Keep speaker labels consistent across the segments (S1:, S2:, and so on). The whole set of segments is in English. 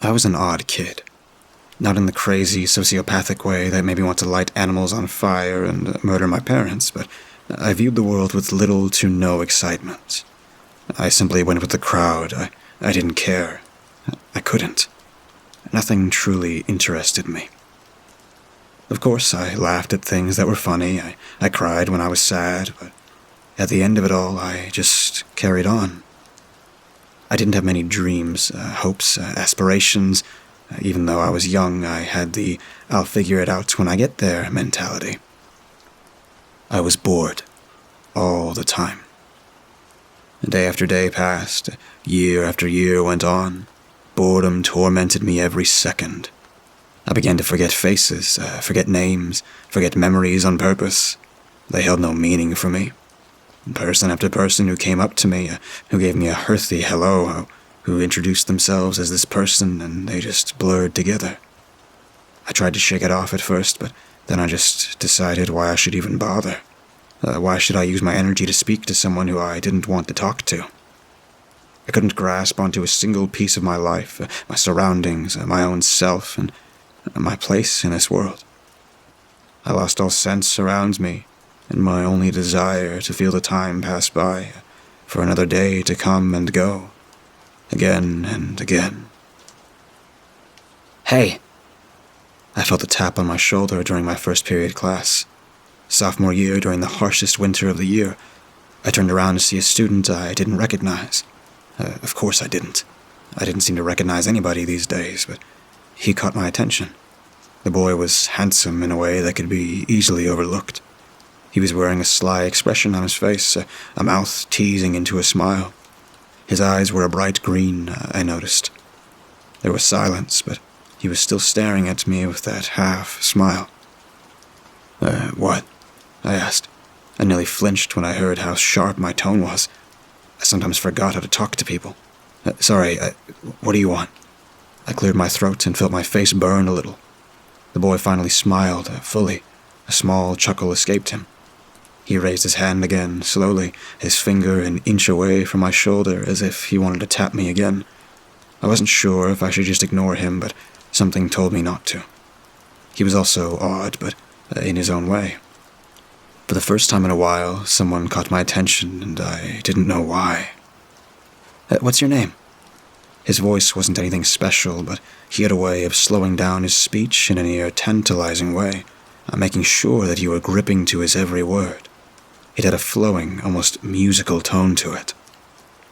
S1: I was an odd kid. Not in the crazy, sociopathic way that made me want to light animals on fire and murder my parents, but I viewed the world with little to no excitement. I simply went with the crowd. I didn't care. I couldn't. Nothing truly interested me. Of course, I laughed at things that were funny. I cried when I was sad, but at the end of it all, I just carried on. I didn't have many dreams, hopes, aspirations. Even though I was young, I had the "I'll figure it out when I get there" mentality. I was bored. All the time. Day after day passed. Year after year went on. Boredom tormented me every second. I began to forget faces, forget names, forget memories on purpose. They held no meaning for me. Person after person who came up to me, who gave me a hearty hello, who introduced themselves as this person, and they just blurred together. I tried to shake it off at first, but then I just decided why I should even bother. Why should I use my energy to speak to someone who I didn't want to talk to? I couldn't grasp onto a single piece of my life, my surroundings, my own self, and my place in this world. I lost all sense around me, and my only desire to feel the time pass by, for another day to come and go, again and again. "Hey!" I felt a tap on my shoulder during my first period class. Sophomore year, during the harshest winter of the year, I turned around to see a student I didn't recognize. Of course I didn't. I didn't seem to recognize anybody these days, but he caught my attention. The boy was handsome in a way that could be easily overlooked. He was wearing a sly expression on his face, a mouth teasing into a smile. His eyes were a bright green, I noticed. There was silence, but he was still staring at me with that half smile. What?" I asked. I nearly flinched when I heard how sharp my tone was. I sometimes forgot how to talk to people. Sorry, what do you want?" I cleared my throat and felt my face burn a little. The boy finally smiled, fully. A small chuckle escaped him. He raised his hand again, slowly, his finger an inch away from my shoulder, as if he wanted to tap me again. I wasn't sure if I should just ignore him, but something told me not to. He was also odd, but in his own way. For the first time in a while, someone caught my attention, and I didn't know why. "What's your name?" His voice wasn't anything special, but he had a way of slowing down his speech in a near tantalizing way, making sure that you were gripping to his every word. It had a flowing, almost musical tone to it.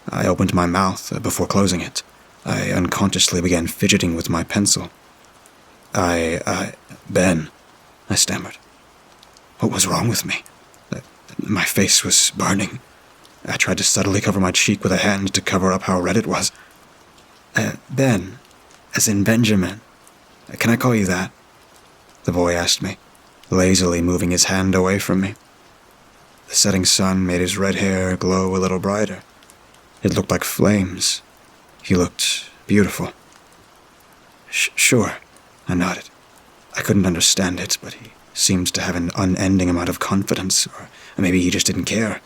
S1: I opened my mouth before closing it. I unconsciously began fidgeting with my pencil. Ben," I stammered. What was wrong with me? My face was burning. I tried to subtly cover my cheek with a hand to cover up how red it was. "Ben, as in Benjamin. Can I call you that?" the boy asked me, lazily moving his hand away from me. The setting sun made his red hair glow a little brighter. It looked like flames. He looked beautiful. Sure, I nodded. I couldn't understand it, but he seemed to have an unending amount of confidence, or maybe he just didn't care.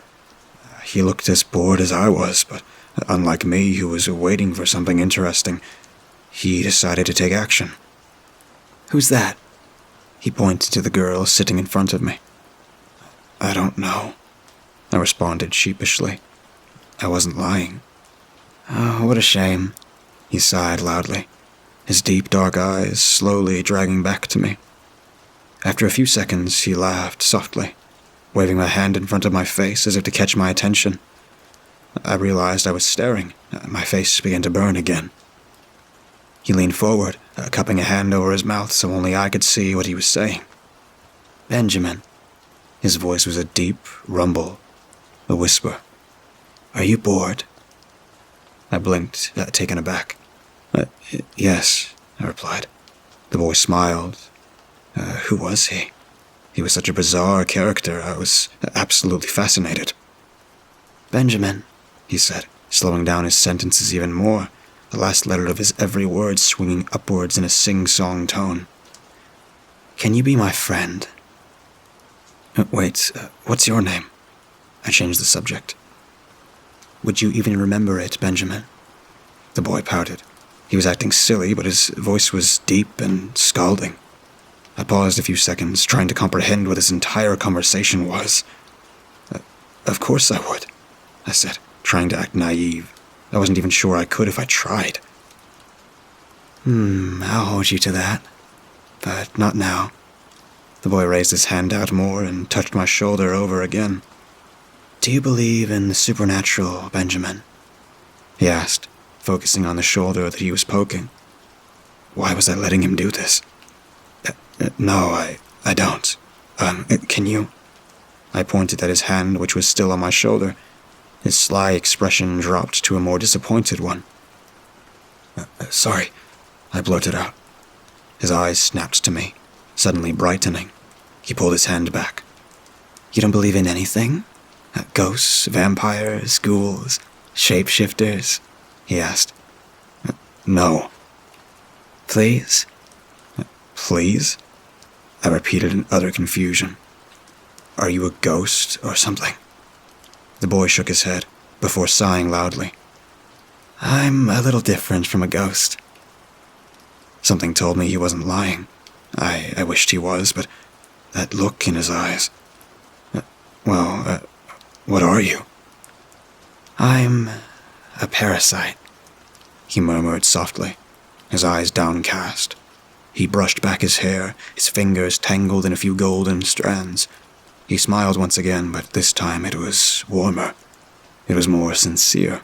S1: He looked as bored as I was, but unlike me, who was waiting for something interesting, he decided to take action. "Who's that?" He pointed to the girl sitting in front of me. "I don't know," I responded sheepishly. I wasn't lying. "Oh, what a shame," he sighed loudly, his deep dark eyes slowly dragging back to me. After a few seconds, he laughed softly, waving my hand in front of my face as if to catch my attention. I realized I was staring. My face began to burn again. He leaned forward, cupping a hand over his mouth so only I could see what he was saying. "Benjamin." His voice was a deep rumble, a whisper. "Are you bored?" I blinked, taken aback. Yes," I replied. The boy smiled. Who was he? He was such a bizarre character. I was absolutely fascinated. "Benjamin," he said, slowing down his sentences even more, the last letter of his every word swinging upwards in a sing-song tone. "Can you be my friend?" Wait, what's your name?" I changed the subject. "Would you even remember it, Benjamin?" The boy pouted. He was acting silly, but his voice was deep and scalding. I paused a few seconds, trying to comprehend what this entire conversation was. Of course I would, I said, trying to act naive. I wasn't even sure I could if I tried. I'll hold you to that. But not now. The boy raised his hand out more and touched my shoulder over again. Do you believe in the supernatural, Benjamin? He asked, focusing on the shoulder that he was poking. Why was I letting him do this? No, I don't. Can you? I pointed at his hand, which was still on my shoulder. His sly expression dropped to a more disappointed one. Sorry, I blurted out. His eyes snapped to me, suddenly brightening. He pulled his hand back. You don't believe in anything? Ghosts, vampires, ghouls, shapeshifters? He asked. No. Please? Please? I repeated in utter confusion. Are you a ghost or something? The boy shook his head, before sighing loudly. I'm a little different from a ghost. Something told me he wasn't lying. I wished he was, but that look in his eyes... what are you? I'm a parasite, he murmured softly, his eyes downcast. He brushed back his hair, his fingers tangled in a few golden strands. He smiled once again, but this time it was warmer. It was more sincere.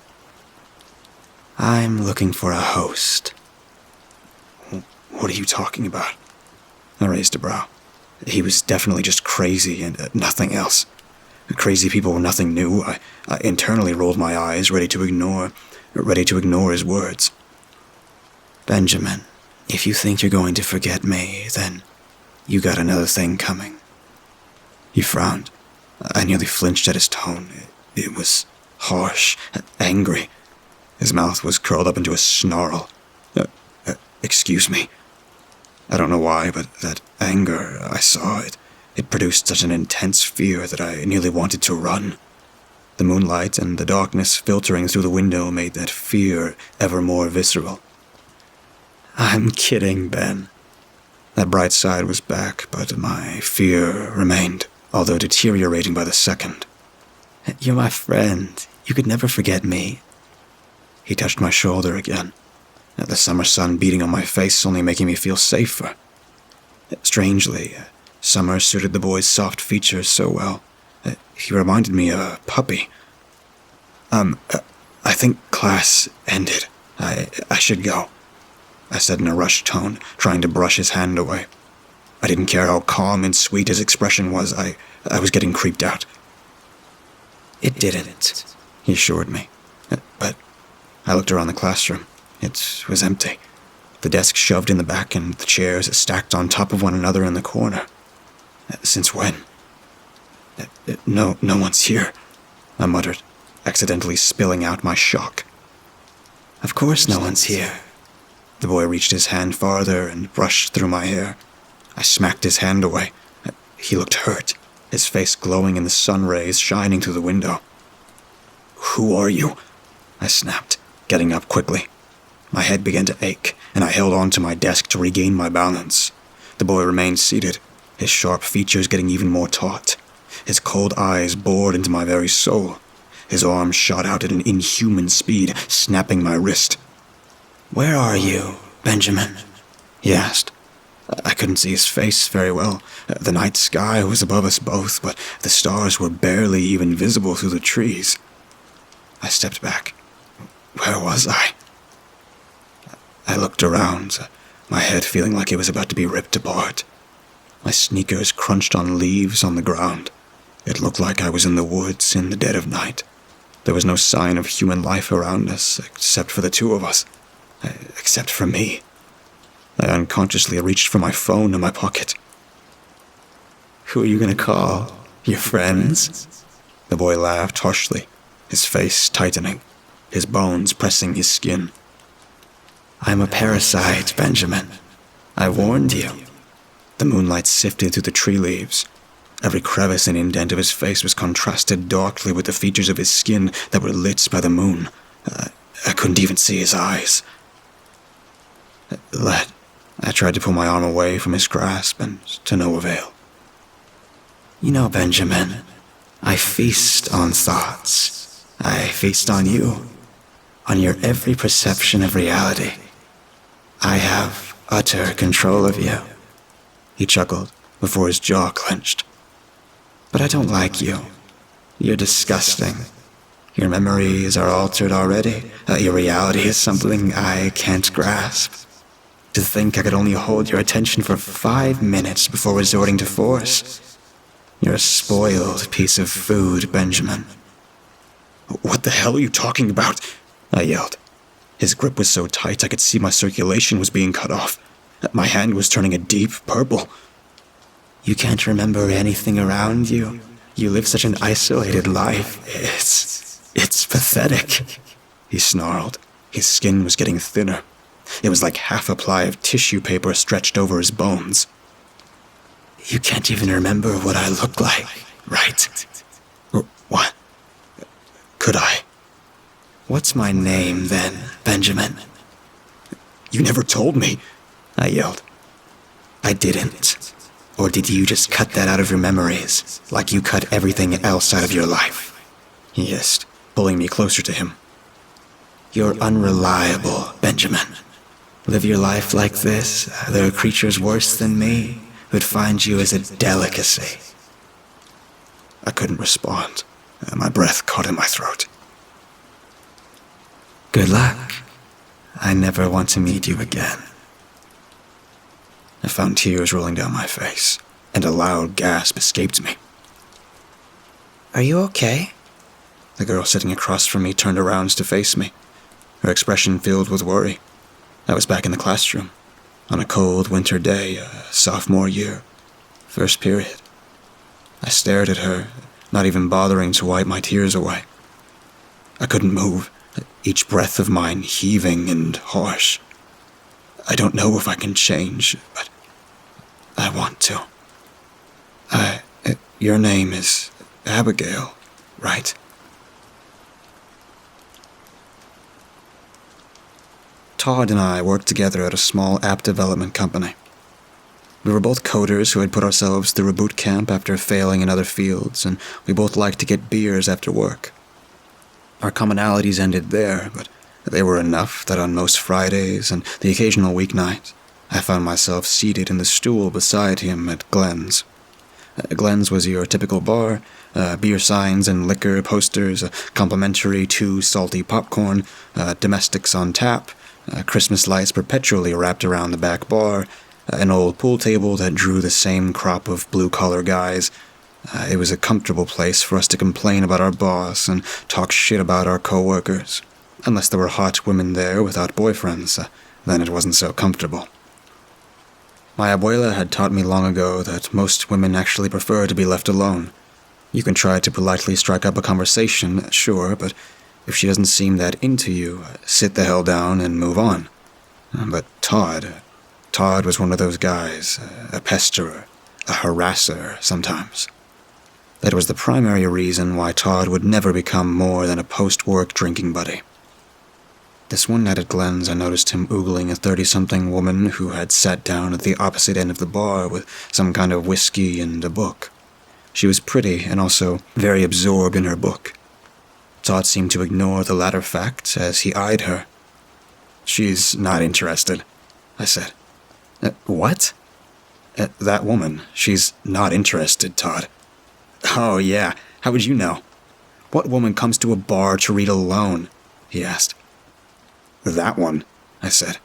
S1: I'm looking for a host. What are you talking about? I raised a brow. He was definitely just crazy and nothing else. Crazy people were nothing new. I internally rolled my eyes, ready to ignore his words. Benjamin, if you think you're going to forget me, then you got another thing coming. He frowned. I nearly flinched at his tone. It was harsh, angry. His mouth was curled up into a snarl. Excuse me. I don't know why, but that anger, I saw it. It produced such an intense fear that I nearly wanted to run. The moonlight and the darkness filtering through the window made that fear ever more visceral. I'm kidding, Ben. That bright side was back, but my fear remained, although deteriorating by the second. You're my friend. You could never forget me. He touched my shoulder again, the summer sun beating on my face only making me feel safer. Strangely, summer suited the boy's soft features so well. He reminded me of a puppy. I think class ended. I should go, I said in a rushed tone, trying to brush his hand away. I didn't care how calm and sweet his expression was. I was getting creeped out. It didn't, he assured me. But I looked around the classroom. It was empty. The desk shoved in the back and the chairs stacked on top of one another in the corner. Since when? No one's here, I muttered, accidentally spilling out my shock. Of course no one's here. The boy reached his hand farther and brushed through my hair. I smacked his hand away. He looked hurt, his face glowing in the sun rays shining through the window. Who are you? I snapped, getting up quickly. My head began to ache, and I held on to my desk to regain my balance. The boy remained seated, his sharp features getting even more taut. His cold eyes bored into my very soul. His arms shot out at an inhuman speed, snapping my wrist. Where are you, Benjamin? He asked. I couldn't see his face very well. The night sky was above us both, but the stars were barely even visible through the trees. I stepped back. Where was I? I looked around, my head feeling like it was about to be ripped apart. My sneakers crunched on leaves on the ground. It looked like I was in the woods in the dead of night. There was no sign of human life around us, except for the two of us. Except for me. I unconsciously reached for my phone in my pocket. Who are you gonna call? Your friends? The boy laughed harshly, his face tightening, his bones pressing his skin. I'm a parasite, Benjamin. I warned you. The moonlight sifted through the tree leaves. Every crevice and indent of his face was contrasted darkly with the features of his skin that were lit by the moon. I couldn't even see his eyes. Led. I tried to pull my arm away from his grasp, and to no avail. You know, Benjamin, I feast on thoughts. I feast on you, on your every perception of reality. I have utter control of you. He chuckled before his jaw clenched. But I don't like you. You're disgusting. Your memories are altered already. Your reality is something I can't grasp. To think I could only hold your attention for 5 minutes before resorting to force. You're a spoiled piece of food, Benjamin. What the hell are you talking about? I yelled. His grip was so tight I could see my circulation was being cut off. My hand was turning a deep purple. You can't remember anything around you. You live such an isolated life. It's pathetic. He snarled. His skin was getting thinner. It was like half a ply of tissue paper stretched over his bones. You can't even remember what I look like, right? What? Could I? What's my name, then, Benjamin? You never told me, I yelled. I didn't. Or did you just cut that out of your memories, like you cut everything else out of your life? He hissed, pulling me closer to him. You're unreliable, Benjamin. Live your life like this, there are creatures worse than me who'd find you as a delicacy. I couldn't respond. My breath caught in my throat. Good luck. I never want to meet you again. I found tears rolling down my face, and a loud gasp escaped me. Are you okay? The girl sitting across from me turned around to face me, her expression filled with worry. I was back in the classroom, on a cold winter day, sophomore year, first period. I stared at her, not even bothering to wipe my tears away. I couldn't move, each breath of mine heaving and harsh. I don't know if I can change, but I want to. Your name is Abigail, right? Todd and I worked together at a small app development company. We were both coders who had put ourselves through a boot camp after failing in other fields, and we both liked to get beers after work. Our commonalities ended there, but they were enough that on most Fridays and the occasional weeknight, I found myself seated in the stool beside him at Glenn's. Glenn's was your typical bar, beer signs and liquor posters, complimentary 2 salty popcorn, domestics on tap, Christmas lights perpetually wrapped around the back bar, an old pool table that drew the same crop of blue-collar guys. It was a comfortable place for us to complain about our boss and talk shit about our co-workers. Unless there were hot women there without boyfriends, then it wasn't so comfortable. My abuela had taught me long ago that most women actually prefer to be left alone. You can try to politely strike up a conversation, sure, but if she doesn't seem that into you, sit the hell down and move on. But Todd was one of those guys, a pesterer, a harasser sometimes. That was the primary reason why Todd would never become more than a post-work drinking buddy. This one night at Glenn's, I noticed him oogling a 30-something woman who had sat down at the opposite end of the bar with some kind of whiskey and a book. She was pretty and also very absorbed in her book. Todd seemed to ignore the latter fact as he eyed her. She's not interested, I said. What? That woman. She's not interested, Todd. Oh, yeah. How would you know? What woman comes to a bar to read alone? He asked. That one, I said.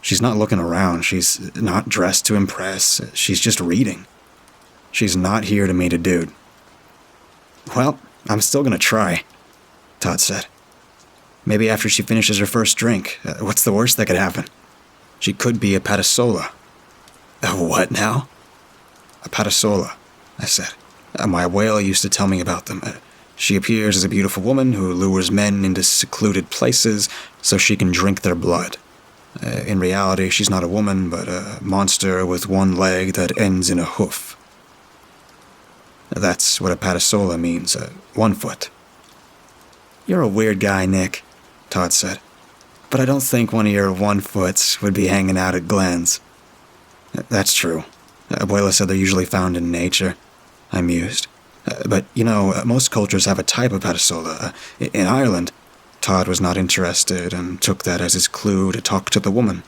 S1: She's not looking around. She's not dressed to impress. She's just reading. She's not here to meet a dude. Well, I'm still gonna try, Todd said. Maybe after she finishes her first drink. What's the worst that could happen? She could be a patasola. A what now? A patasola, I said. My abuela used to tell me about them. She appears as a beautiful woman who lures men into secluded places so she can drink their blood. In reality, she's not a woman, but a monster with one leg that ends in a hoof. That's what a patasola means, 1 foot. You're a weird guy, Nick, Todd said. But I don't think one of your one-foots would be hanging out at Glenn's. That's true. Abuela said they're usually found in nature, I mused. But, most cultures have a type of patasola. In Ireland, Todd was not interested and took that as his clue to talk to the woman.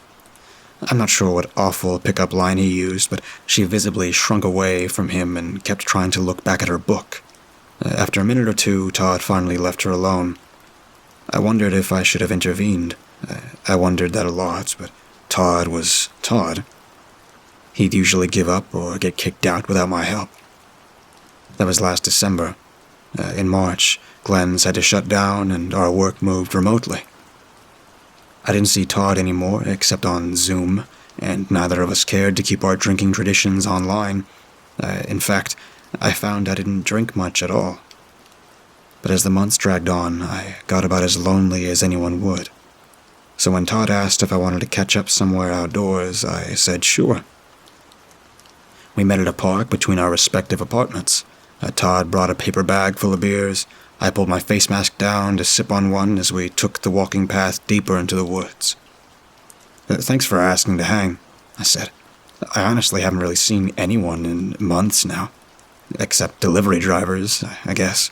S1: I'm not sure what awful pickup line he used, but she visibly shrunk away from him and kept trying to look back at her book. After a minute or two, Todd finally left her alone. I wondered if I should have intervened. I wondered that a lot, but Todd was Todd. He'd usually give up or get kicked out without my help. That was last December. In March, Glenn's had to shut down and our work moved remotely. I didn't see Todd anymore except on Zoom, and neither of us cared to keep our drinking traditions online. In fact, I found I didn't drink much at all. But as the months dragged on, I got about as lonely as anyone would. So when Todd asked if I wanted to catch up somewhere outdoors, I said sure. We met at a park between our respective apartments. Todd brought a paper bag full of beers. I pulled my face mask down to sip on one as we took the walking path deeper into the woods. Thanks for asking to hang, I said. I honestly haven't really seen anyone in months now. Except delivery drivers, I guess.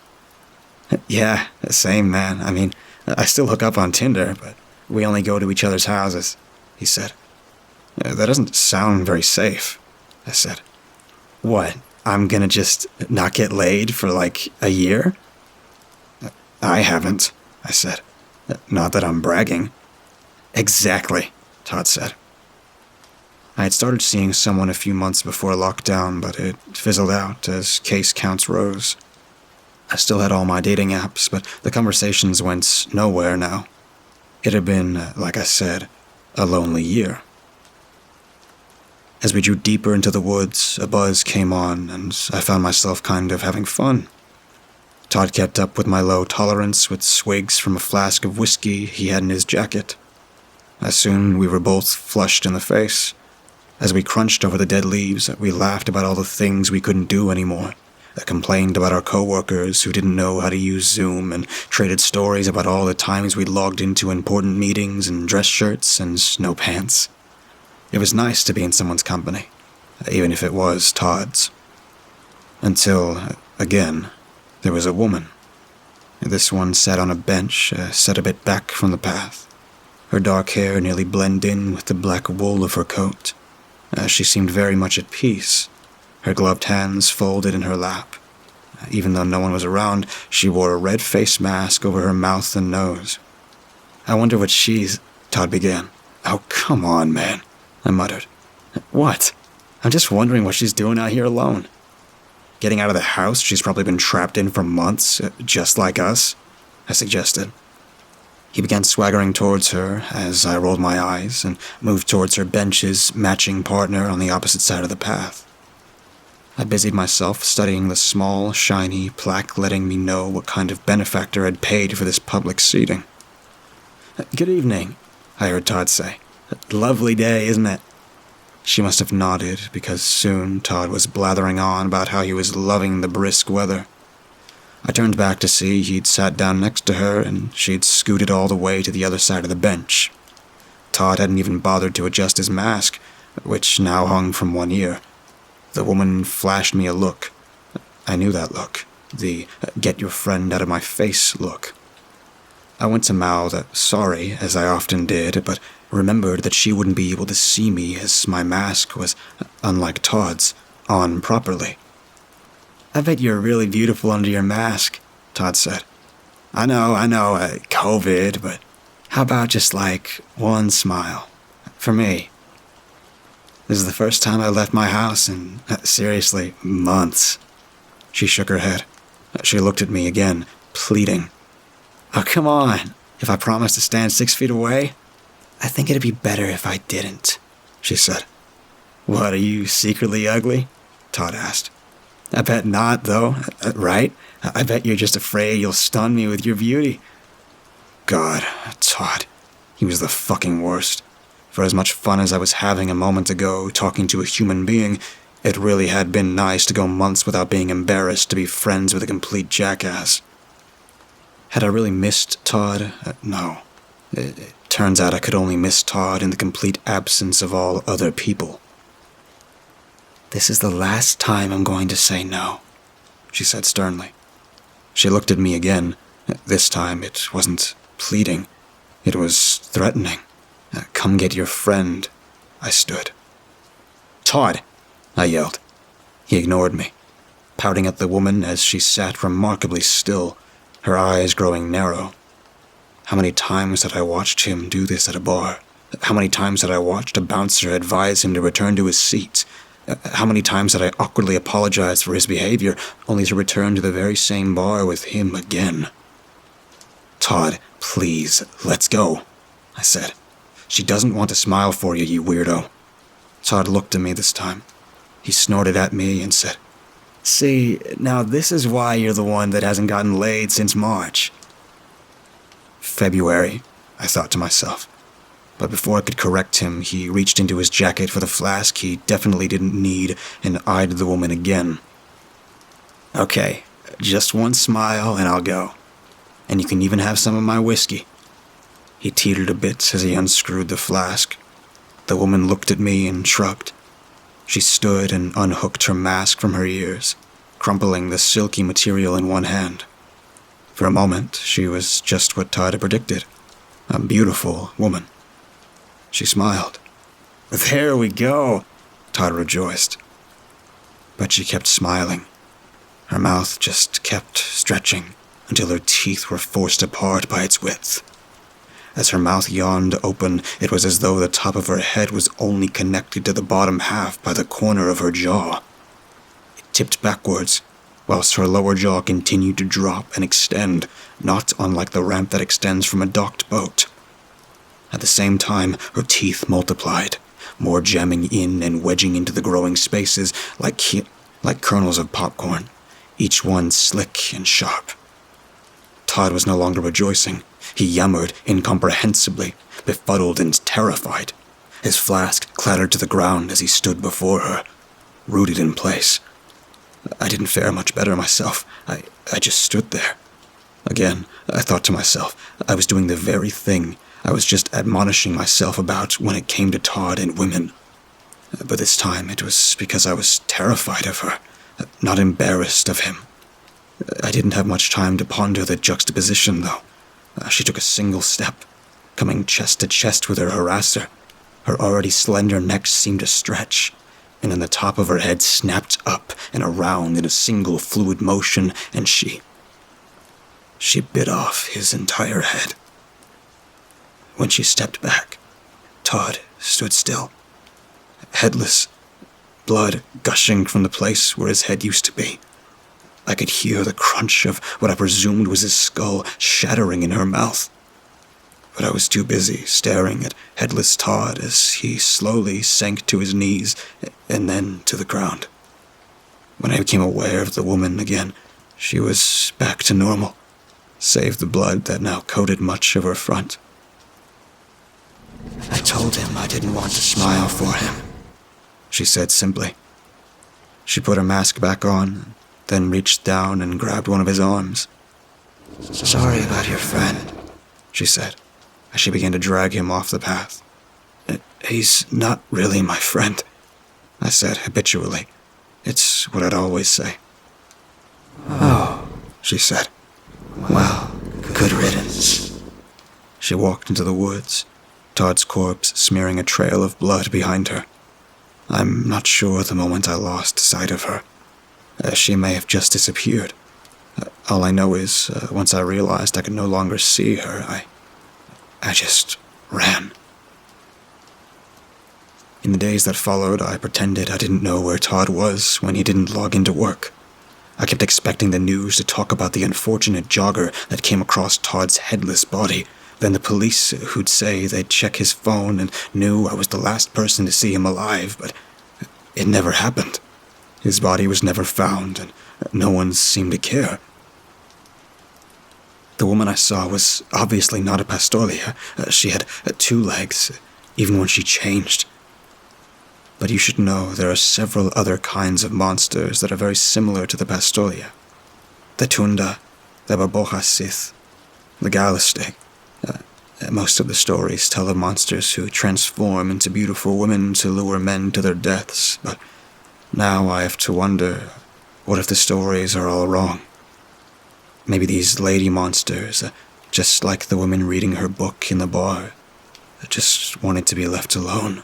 S1: Yeah, same, man. I mean, I still hook up on Tinder, but we only go to each other's houses, he said. That doesn't sound very safe, I said. What, I'm gonna just not get laid for like a year? I haven't, I said. Not that I'm bragging. Exactly, Todd said. I had started seeing someone a few months before lockdown, but it fizzled out as case counts rose. I still had all my dating apps, but the conversations went nowhere now. It had been, like I said, a lonely year. As we drew deeper into the woods, a buzz came on, and I found myself kind of having fun. Todd kept up with my low tolerance with swigs from a flask of whiskey he had in his jacket. Soon we were both flushed in the face. As we crunched over the dead leaves, we laughed about all the things we couldn't do anymore. I complained about our coworkers who didn't know how to use Zoom and traded stories about all the times we'd logged into important meetings in dress shirts and no pants. It was nice to be in someone's company, even if it was Todd's. Until, again, there was a woman. This one sat on a bench, set a bit back from the path. Her dark hair nearly blended in with the black wool of her coat. She seemed very much at peace, her gloved hands folded in her lap. Even though no one was around, she wore a red face mask over her mouth and nose. I wonder what she's... Todd began. Oh, come on, man, I muttered. What? I'm just wondering what she's doing out here alone. Getting out of the house she's probably been trapped in for months, just like us, I suggested. He began swaggering towards her as I rolled my eyes and moved towards her bench's matching partner on the opposite side of the path. I busied myself studying the small, shiny plaque letting me know what kind of benefactor had paid for this public seating. Good evening, I heard Todd say. Lovely day, isn't it? She must have nodded, because soon Todd was blathering on about how he was loving the brisk weather. I turned back to see he'd sat down next to her and she'd scooted all the way to the other side of the bench. Todd hadn't even bothered to adjust his mask, which now hung from one ear. The woman flashed me a look. I knew that look. The get your friend out of my face look. I went to mouth sorry, as I often did, but remembered that she wouldn't be able to see me as my mask was, unlike Todd's, on properly. I bet you're really beautiful under your mask, Todd said. I know, COVID, but how about just one smile? For me. This is the first time I left my house in, seriously, months. She shook her head. She looked at me again, pleading. Oh, come on. If I promised to stand 6 feet away, I think it'd be better if I didn't, she said. What, are you secretly ugly? Todd asked. I bet not, though, right? I bet you're just afraid you'll stun me with your beauty. God, Todd, he was the fucking worst. For as much fun as I was having a moment ago talking to a human being, it really had been nice to go months without being embarrassed to be friends with a complete jackass. Had I really missed Todd? No. Turns out I could only miss Todd in the complete absence of all other people. "This is the last time I'm going to say no," she said sternly. She looked at me again. This time it wasn't pleading. It was threatening. "Come get your friend." I stood. "Todd!" I yelled. He ignored me, pouting at the woman as she sat remarkably still, her eyes growing narrow. How many times had I watched him do this at a bar? How many times had I watched a bouncer advise him to return to his seat? How many times had I awkwardly apologized for his behavior, only to return to the very same bar with him again? "Todd, please, let's go," I said. "She doesn't want to smile for you, you weirdo." Todd looked at me this time. He snorted at me and said, "See, now this is why you're the one that hasn't gotten laid since March." February, I thought to myself. But before I could correct him, he reached into his jacket for the flask he definitely didn't need and eyed the woman again. "Okay, just one smile and I'll go. And you can even have some of my whiskey." He teetered a bit as he unscrewed the flask. The woman looked at me and shrugged. She stood and unhooked her mask from her ears, crumpling the silky material in one hand. For a moment, she was just what Todd had predicted. A beautiful woman. She smiled. "There we go," Todd rejoiced. But she kept smiling. Her mouth just kept stretching until her teeth were forced apart by its width. As her mouth yawned open, it was as though the top of her head was only connected to the bottom half by the corner of her jaw. It tipped backwards, whilst her lower jaw continued to drop and extend, not unlike the ramp that extends from a docked boat. At the same time, her teeth multiplied, more jamming in and wedging into the growing spaces like kernels of popcorn, each one slick and sharp. Todd was no longer rejoicing. He yammered incomprehensibly, befuddled and terrified. His flask clattered to the ground as he stood before her, rooted in place. I didn't fare much better myself. I just stood there. Again, I thought to myself, I was doing the very thing I was just admonishing myself about when it came to Todd and women. But this time it was because I was terrified of her, not embarrassed of him. I didn't have much time to ponder the juxtaposition, though. She took a single step, coming chest to chest with her harasser. Her already slender neck seemed to stretch, and then the top of her head snapped up and around in a single fluid motion, and she bit off his entire head. When she stepped back, Todd stood still, headless, blood gushing from the place where his head used to be. I could hear the crunch of what I presumed was his skull shattering in her mouth. But I was too busy staring at headless Todd as he slowly sank to his knees and then to the ground. When I became aware of the woman again, she was back to normal, save the blood that now coated much of her front. "I told him I didn't want to smile for him," she said simply. She put her mask back on, then reached down and grabbed one of his arms. "Sorry about your friend," she said, as she began to drag him off the path. "He's not really my friend," I said habitually. It's what I'd always say. "Oh," she said. "Well, good riddance." She walked into the woods, Todd's corpse smearing a trail of blood behind her. I'm not sure the moment I lost sight of her. She may have just disappeared. All I know is, once I realized I could no longer see her, I just ran. In the days that followed, I pretended I didn't know where Todd was when he didn't log into work. I kept expecting the news to talk about the unfortunate jogger that came across Todd's headless body, then the police who'd say they'd check his phone and knew I was the last person to see him alive, but it never happened. His body was never found, and no one seemed to care. The woman I saw was obviously not a Pastolia. She had 2 legs, even when she changed. But you should know there are several other kinds of monsters that are very similar to the Pastolia. The Tunda, the Baboja Sith, the Galisteg, Most of the stories tell of monsters who transform into beautiful women to lure men to their deaths, but now I have to wonder, what if the stories are all wrong? Maybe these lady monsters, just like the woman reading her book in the bar, just wanted to be left alone.